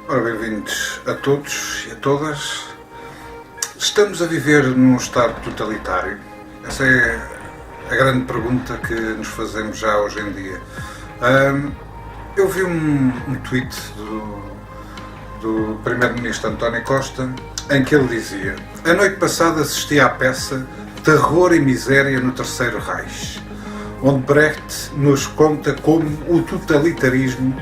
Ora, bem-vindos a todos e a todas. Estamos a viver num Estado totalitário? Essa é a grande pergunta que nos fazemos já hoje em dia. Eu vi um tweet do Primeiro-Ministro António Costa em que ele dizia: a noite passada assisti à peça Terror e Miséria no Terceiro Reich, onde Brecht nos conta como o totalitarismo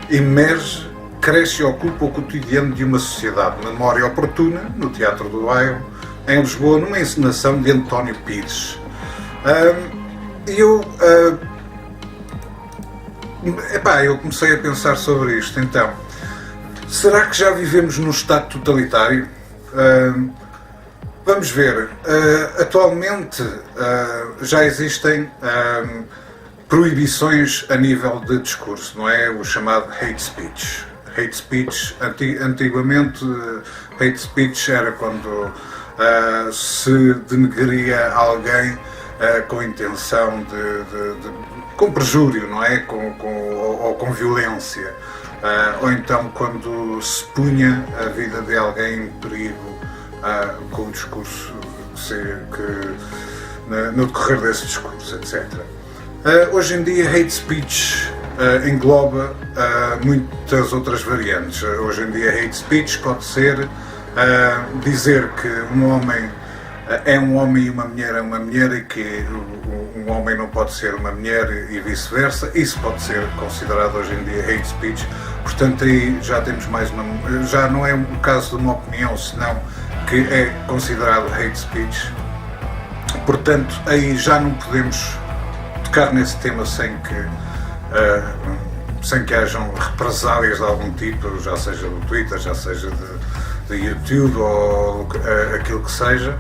emerge, cresce e ocupa o cotidiano de uma sociedade. Memória oportuna, no Teatro do Bairro, em Lisboa, numa encenação de António Pires. Eu comecei a pensar sobre isto. Então, será que já vivemos num Estado totalitário? Vamos ver. Atualmente já existem proibições a nível de discurso, não é? O chamado hate speech. Hate speech, antigamente, hate speech era quando se denegria alguém com intenção com perjúrio, não é? Ou com violência. Ou então quando se punha a vida de alguém em perigo com o discurso no decorrer desse discurso, etc. Hoje em dia, hate speech engloba muitas outras variantes. Hoje em dia, hate speech pode ser dizer que um homem é um homem e uma mulher é uma mulher e que um homem não pode ser uma mulher e vice-versa. Isso pode ser considerado hoje em dia hate speech. Portanto, aí já temos mais já não é o caso de uma opinião, senão que é considerado hate speech. Portanto, aí já não podemos tocar nesse tema sem que hajam represálias de algum tipo, já seja do Twitter, já seja de YouTube ou aquilo que seja.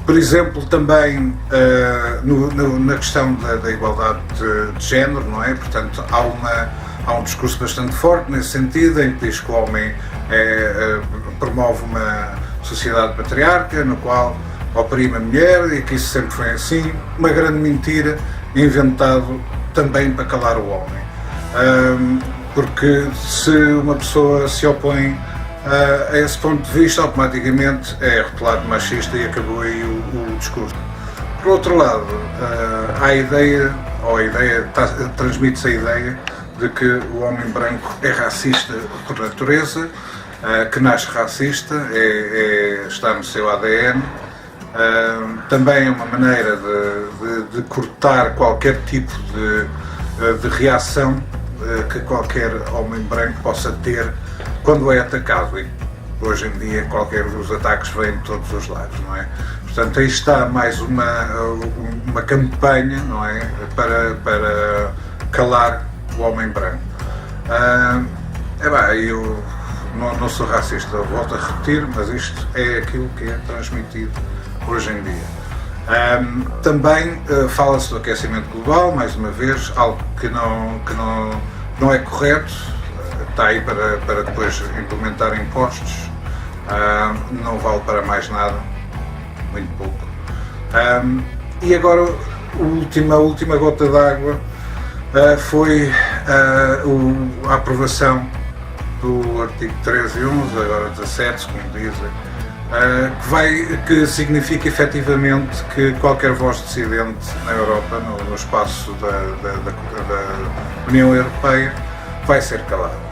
Por exemplo, também na questão da igualdade de género, não é? Portanto, há um discurso bastante forte nesse sentido, em que diz que o homem promove uma sociedade patriarca, no qual oprime a mulher e que isso sempre foi assim. Uma grande mentira, inventado também para calar o homem. Porque se uma pessoa se opõe a esse ponto de vista, automaticamente é rotulado de machista e acabou aí o discurso. Por outro lado, transmite-se a ideia de que o homem branco é racista por natureza, que nasce racista, está no seu ADN. Também é uma maneira de cortar qualquer tipo de reação que qualquer homem branco possa ter quando é atacado. E hoje em dia qualquer dos ataques vem de todos os lados, não é? Portanto, aí está mais uma campanha, não é? Para calar o homem branco. Eu não sou racista, volto a repetir, mas isto é aquilo que é transmitido hoje em dia. Também fala-se do aquecimento global, mais uma vez, algo que não é correto. Está aí para depois implementar impostos, não vale para mais nada, muito pouco. E agora a última gota d'água foi a aprovação do artigo 13 e 11, agora 17, como dizem, que significa efetivamente que qualquer voz dissidente na Europa, no espaço da União Europeia, vai ser calada.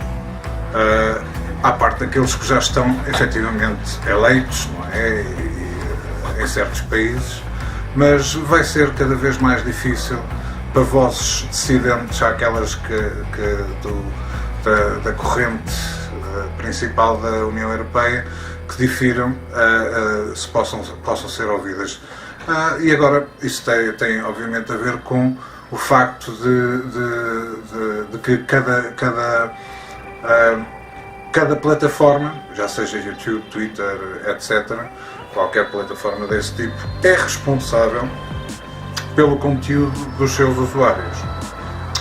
À parte daqueles que já estão efetivamente eleitos, não é? Em certos países, mas vai ser cada vez mais difícil para vozes dissidentes, aquelas da corrente principal da União Europeia, que difiram, se possam ser ouvidas. E agora isso tem obviamente a ver com o facto de que cada plataforma, já seja YouTube, Twitter, etc., qualquer plataforma desse tipo, é responsável pelo conteúdo dos seus usuários.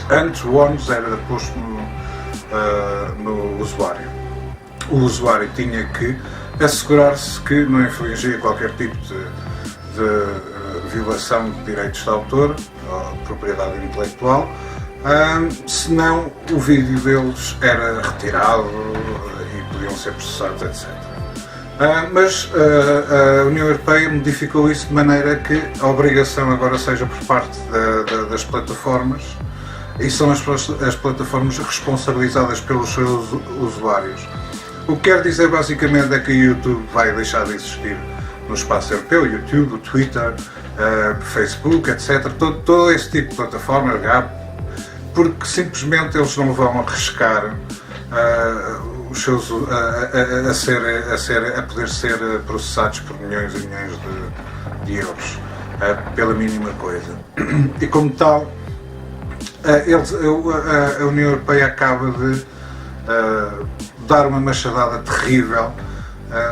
Antes o ónus era posto no usuário. O usuário tinha que assegurar-se que não infligia qualquer tipo de violação de direitos de autor ou de propriedade intelectual, senão o vídeo deles era retirado e podiam ser processados, etc. Mas a União Europeia modificou isso de maneira que a obrigação agora seja por parte das plataformas, e são as plataformas responsabilizadas pelos seus usuários. O que quer dizer basicamente é que o YouTube vai deixar de existir no espaço europeu, YouTube, Twitter, Facebook, etc. Todo esse tipo de plataforma, porque simplesmente eles não vão arriscar os seus, a poder ser processados por milhões e milhões de euros pela mínima coisa. E como tal, a União Europeia acaba de dar uma machadada terrível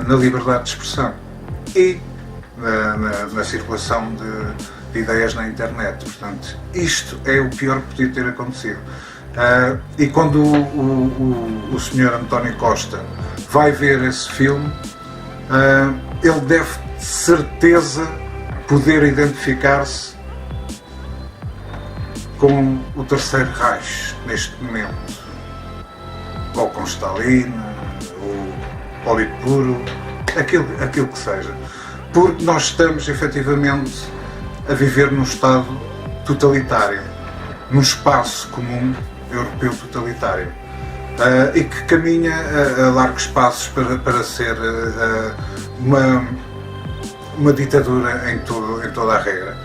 na liberdade de expressão e na circulação de ideias na internet. Portanto, isto é o pior que podia ter acontecido. E quando o Sr. António Costa vai ver esse filme, ele deve de certeza poder identificar-se com o Terceiro Reich neste momento, ou com Stalin, ou Politburo, aquilo que seja, porque nós estamos efetivamente a viver num Estado totalitário, num espaço comum europeu totalitário, e que caminha a largos passos para ser uma ditadura em toda a regra.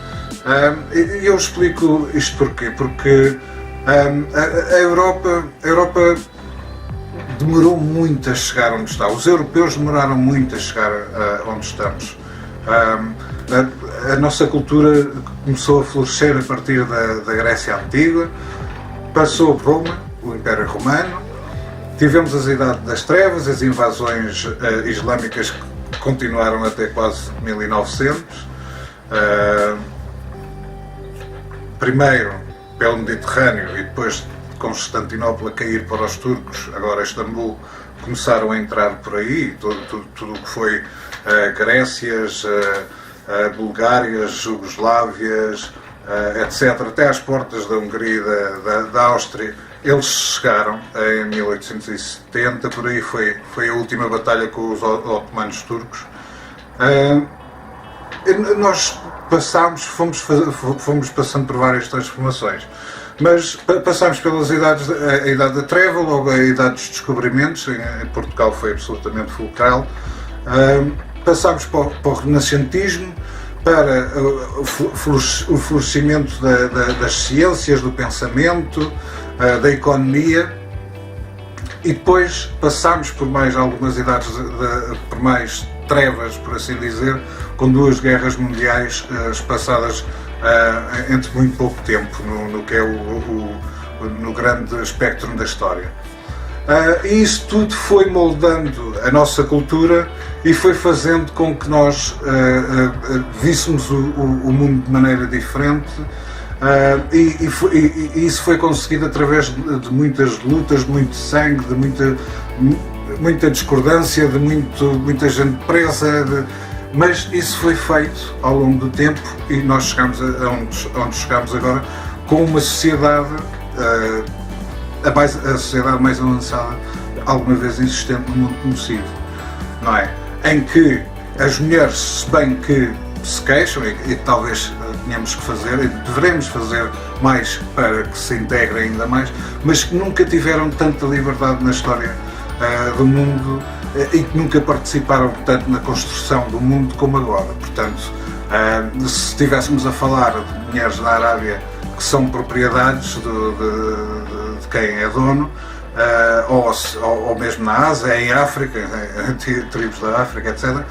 E eu explico isto porquê? Porque a Europa demorou muito a chegar onde está. Os europeus demoraram muito a chegar onde estamos. A nossa cultura começou a florescer a partir da Grécia Antiga, passou por Roma, o Império Romano, tivemos as Idades das Trevas, as invasões islâmicas que continuaram até quase 1900, primeiro pelo Mediterrâneo e depois Constantinopla cair para os turcos, agora Istambul, começaram a entrar por aí, tudo o que foi Grécias, Bulgárias, Jugoslávias, etc., até às portas da Hungria e da Áustria, eles chegaram em 1870, por aí foi a última batalha com os otomanos turcos. Nós fomos passando por várias transformações, mas passámos pelas idades, a Idade da Treva, logo a Idade dos Descobrimentos, em Portugal foi absolutamente fulcral, passámos para o Renascentismo, para o florescimento das ciências, do pensamento, da economia, e depois passámos por mais algumas idades, por mais trevas, por assim dizer, com duas guerras mundiais passadas entre muito pouco tempo, no que é no grande espectro da história. E isso tudo foi moldando a nossa cultura e foi fazendo com que nós víssemos o mundo de maneira diferente, e isso foi conseguido através de muitas lutas, de muito sangue, de muita discordância, de muita gente presa, mas isso foi feito ao longo do tempo e nós chegamos onde chegamos agora, com uma sociedade, a sociedade mais avançada alguma vez existente no mundo conhecido, não é? Em que as mulheres, se bem que se queixam, e talvez tenhamos que fazer, e devemos fazer mais para que se integrem ainda mais, mas que nunca tiveram tanta liberdade na história do mundo e que nunca participaram tanto na construção do mundo como agora. Portanto, se estivéssemos a falar de mulheres na Arábia que são propriedades de quem é dono, ou mesmo na Ásia, em África, em tribos da África, etc.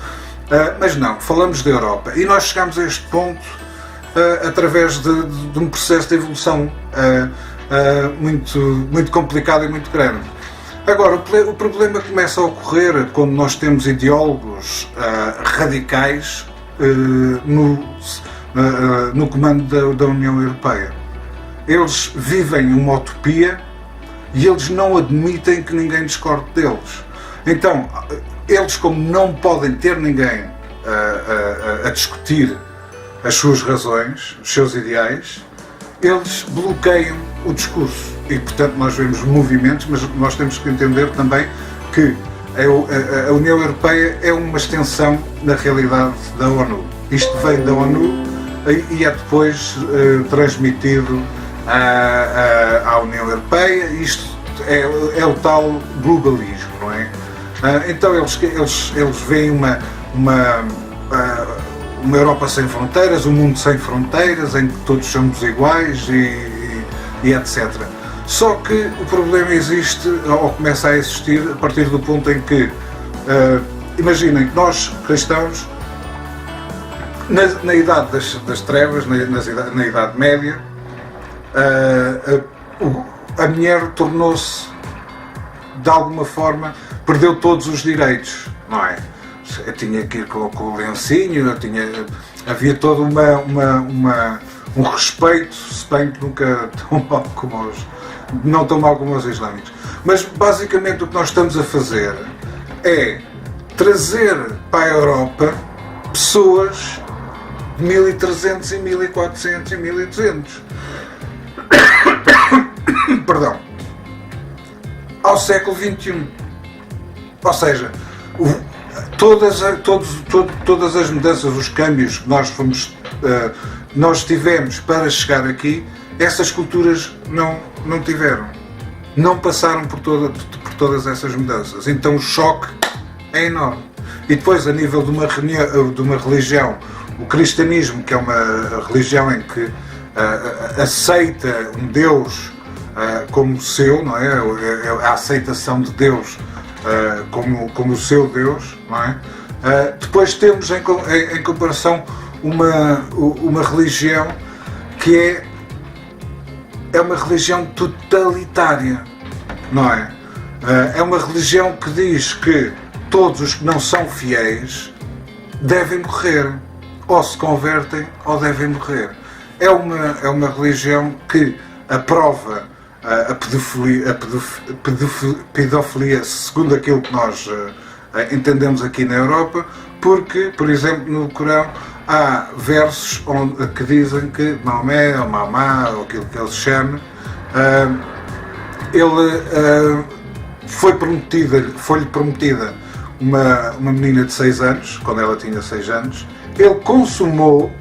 Mas não, falamos da Europa e nós chegamos a este ponto através de um processo de evolução muito complicado e muito grande. Agora, o problema começa a ocorrer quando nós temos ideólogos radicais no comando da União Europeia. Eles vivem uma utopia e eles não admitem que ninguém discorde deles. Então, eles, como não podem ter ninguém a discutir as suas razões, os seus ideais, eles bloqueiam o discurso. E, portanto, nós vemos movimentos, mas nós temos que entender também que a União Europeia é uma extensão, na realidade, da ONU. Isto vem da ONU e é depois transmitido à União Europeia. Isto é o tal globalismo, não é? Então eles veem uma Europa sem fronteiras, um mundo sem fronteiras, em que todos somos iguais e etc. Só que o problema existe, ou começa a existir, a partir do ponto em que, imaginem que nós, cristãos, na idade das trevas, na Idade Média, a mulher tornou-se, de alguma forma, perdeu todos os direitos, não é? Eu tinha que ir com o lencinho, havia todo um respeito, se bem que nunca tão mal como não tão mal como os islâmicos. Mas basicamente o que nós estamos a fazer é trazer para a Europa pessoas de 1300 e 1400 e 1200. Perdão. Ao século XXI. Ou seja, todas as mudanças, os câmbios que nós tivemos para chegar aqui, essas culturas não tiveram. Não passaram por todas essas mudanças. Então o choque é enorme. E depois, a nível de uma religião, o cristianismo, que é uma religião em que aceita um Deus como seu, não é? A aceitação de Deus como o seu Deus, não é? Depois temos em comparação uma religião que é uma religião totalitária, não é? É uma religião que diz que todos os que não são fiéis devem morrer, ou se convertem ou devem morrer. É uma religião que aprova a pedofilia, segundo aquilo que nós entendemos aqui na Europa, porque, por exemplo, no Corão há versos que dizem que Maomé, ou Mahoma, ou aquilo que ele se chama, foi-lhe prometida uma menina de 6 anos, quando ela tinha 6 anos. Ele consumou,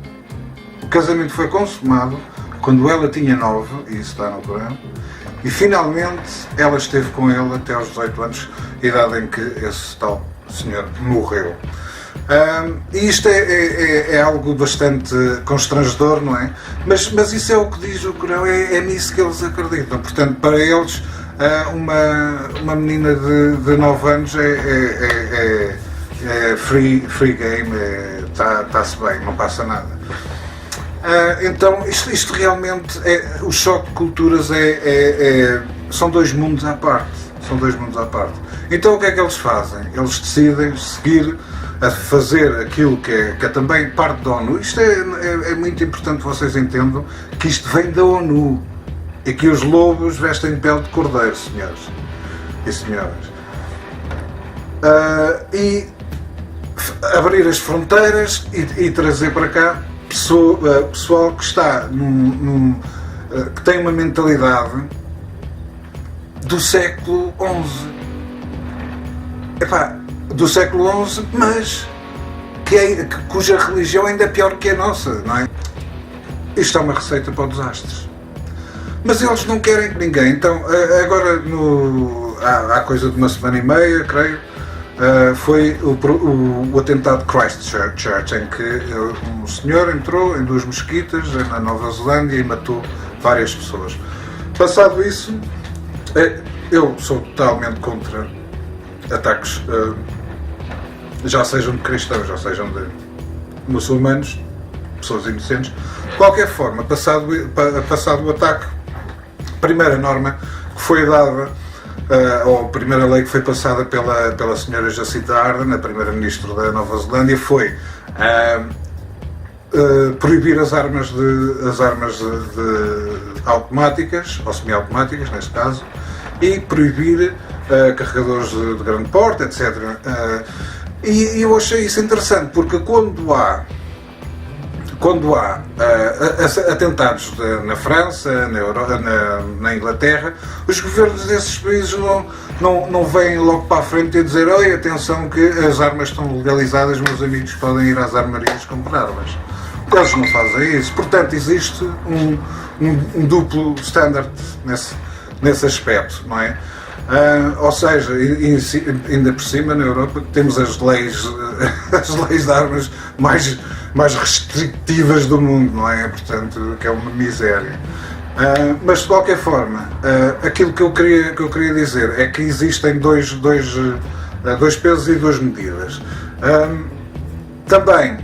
o casamento foi consumado quando ela tinha 9, e isso está no Corão, e finalmente ela esteve com ele até aos 18 anos, idade em que esse tal senhor morreu. E isto é algo bastante constrangedor, não é? Mas isso é o que diz o Corão, é nisso que eles acreditam. Portanto, para eles, uma menina de 9 anos é free game, está-se bem, não passa nada. Então, isto realmente, o choque de culturas são dois mundos à parte. Então, o que é que eles fazem? Eles decidem seguir a fazer aquilo que é também parte da ONU. Isto é muito importante que vocês entendam que isto vem da ONU e que os lobos vestem pele de cordeiro, senhores e senhoras. E abrir as fronteiras e trazer para cá pessoal que está que tem uma mentalidade do século XI. Do século XI, mas cuja religião ainda é pior que a nossa, não é? Isto é uma receita para o desastre. Mas eles não querem que ninguém. Então, agora, há coisa de uma semana e meia, creio, foi o atentado de Christchurch, em que um senhor entrou em 2 mesquitas na Nova Zelândia e matou várias pessoas. Passado isso, eu sou totalmente contra ataques, já sejam de cristãos, já sejam de muçulmanos, pessoas inocentes. De qualquer forma, passado o ataque, a primeira norma que foi dada, ou a primeira lei que foi passada pela senhora Jacinda Ardern, a primeira-ministra da Nova Zelândia, foi proibir as armas automáticas, ou semiautomáticas neste caso, e proibir carregadores de grande porte, etc. E eu achei isso interessante, porque quando há quando há atentados na França, na Inglaterra, os governos desses países não vêm logo para a frente e dizer: oi, atenção que as armas estão legalizadas, meus amigos podem ir às armarias comprar armas. Eles não fazem isso. Portanto, existe um duplo standard nesse aspecto, não é? Ou seja, ainda por cima na Europa temos as leis de armas mais restritivas do mundo, não é? Portanto, que é uma miséria. Mas de qualquer forma, aquilo que eu queria dizer é que existem dois pesos e duas medidas. Também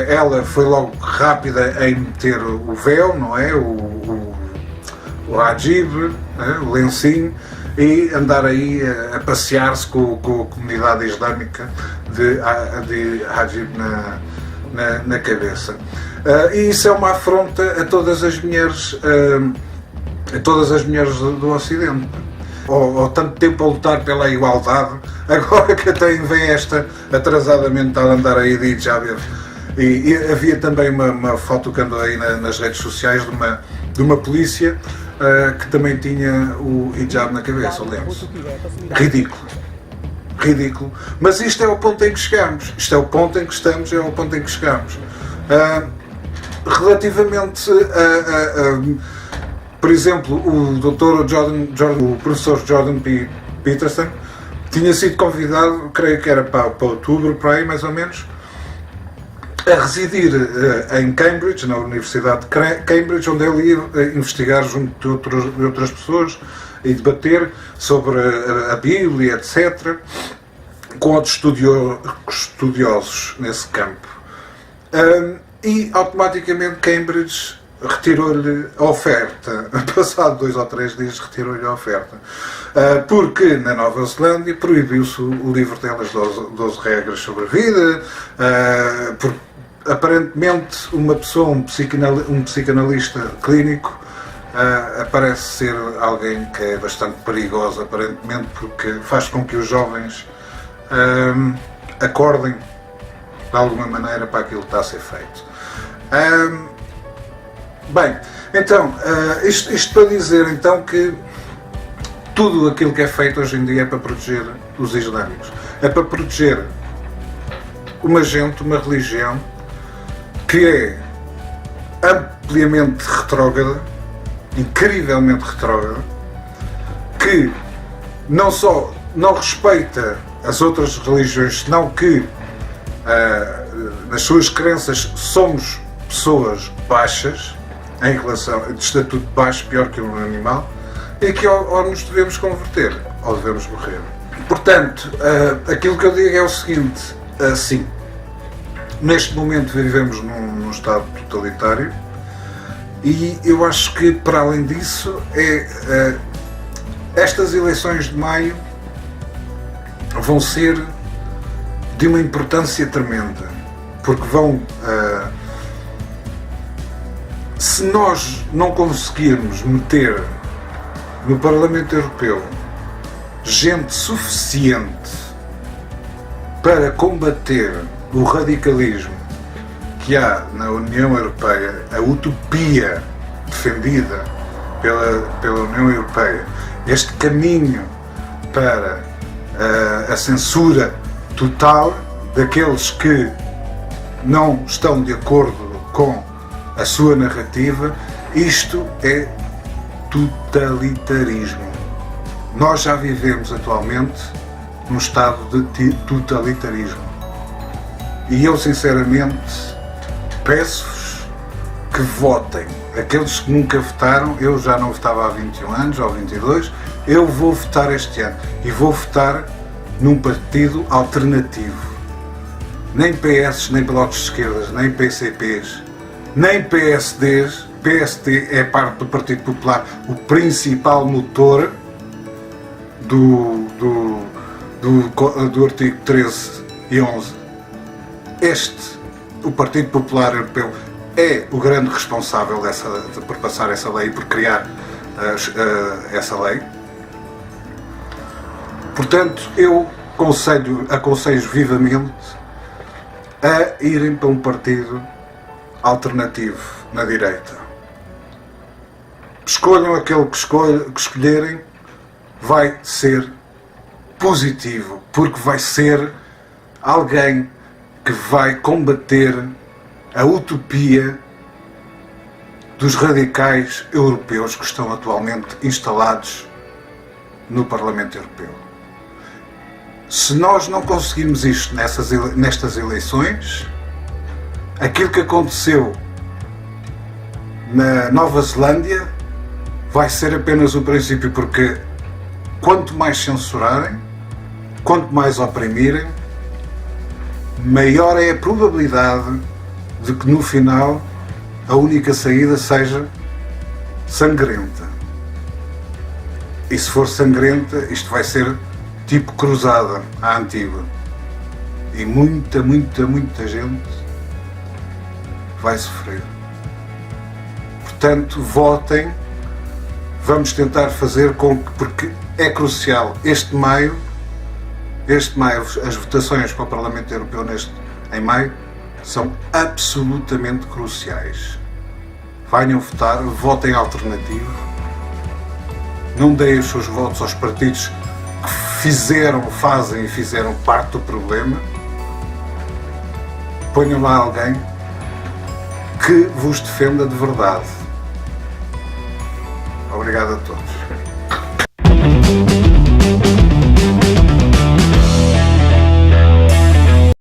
ela foi logo rápida em meter o véu, não é? O hijab, o lencinho, e andar aí a passear-se com a comunidade islâmica de hijab na cabeça. E isso é uma afronta a todas as mulheres do Ocidente. Ou tanto tempo a lutar pela igualdade, agora que até vem esta atrasada mental andar aí de hijab. E havia também uma foto que andou aí nas redes sociais de uma polícia que também tinha o hijab na cabeça, o lenço. Ridículo. Mas isto é o ponto em que chegamos. Isto é o ponto em que estamos, é o ponto em que chegamos. Relativamente por exemplo, o professor Jordan P. Peterson tinha sido convidado, creio que era para outubro, para aí mais ou menos, a residir em Cambridge, na Universidade de Cambridge, onde ele ia investigar junto de outras pessoas e debater sobre a Bíblia, etc., com outros estudiosos nesse campo. E automaticamente Cambridge retirou-lhe a oferta. Passado 2 ou 3 dias retirou-lhe a oferta. Porque na Nova Zelândia proibiu-se o livro delas 12 regras sobre a vida, porque aparentemente uma pessoa, um psicanalista clínico, parece ser alguém que é bastante perigoso, aparentemente, porque faz com que os jovens acordem de alguma maneira para aquilo que está a ser feito. Bem, então, isto para dizer então que tudo aquilo que é feito hoje em dia é para proteger os islâmicos, é para proteger uma gente, uma religião que é ampliamente retrógrada, incrivelmente retrógrada, que não só não respeita as outras religiões, senão que nas suas crenças somos pessoas baixas, em relação de estatuto baixo, pior que um animal, e que ou nos devemos converter ou devemos morrer. Portanto, aquilo que eu digo é o seguinte: sim, neste momento vivemos num Estado totalitário, e eu acho que, para além disso, estas eleições de maio vão ser de uma importância tremenda, porque vão... se nós não conseguirmos meter no Parlamento Europeu gente suficiente para combater o radicalismo que há na União Europeia, a utopia defendida pela União Europeia, este caminho para a censura total daqueles que não estão de acordo com a sua narrativa, isto é totalitarismo. Nós já vivemos atualmente num estado de totalitarismo. E eu, sinceramente, peço-vos que votem. Aqueles que nunca votaram, eu já não votava há 21 anos ou 22, eu vou votar este ano. E vou votar num partido alternativo. Nem PS, nem blocos de esquerdas, nem PCPs, nem PSDs. PSD é parte do Partido Popular, o principal motor do artigo 13 e 11. O Partido Popular Europeu, é o grande responsável por passar essa lei, por criar essa lei. Portanto, eu aconselho vivamente a irem para um partido alternativo na direita. Escolham aquele que escolherem, vai ser positivo, porque vai ser alguém que vai combater a utopia dos radicais europeus que estão atualmente instalados no Parlamento Europeu. Se nós não conseguirmos isto nestas eleições, aquilo que aconteceu na Nova Zelândia vai ser apenas o princípio, porque quanto mais censurarem, quanto mais oprimirem, maior é a probabilidade de que no final a única saída seja sangrenta. E se for sangrenta, isto vai ser tipo cruzada à antiga. E muita gente vai sofrer. Portanto, votem. Vamos tentar fazer com que, porque é crucial, este maio, as votações para o Parlamento Europeu em maio são absolutamente cruciais. Venham votar, votem alternativo, não deem os seus votos aos partidos que fazem e fizeram parte do problema. Ponham lá alguém que vos defenda de verdade. Obrigado a todos.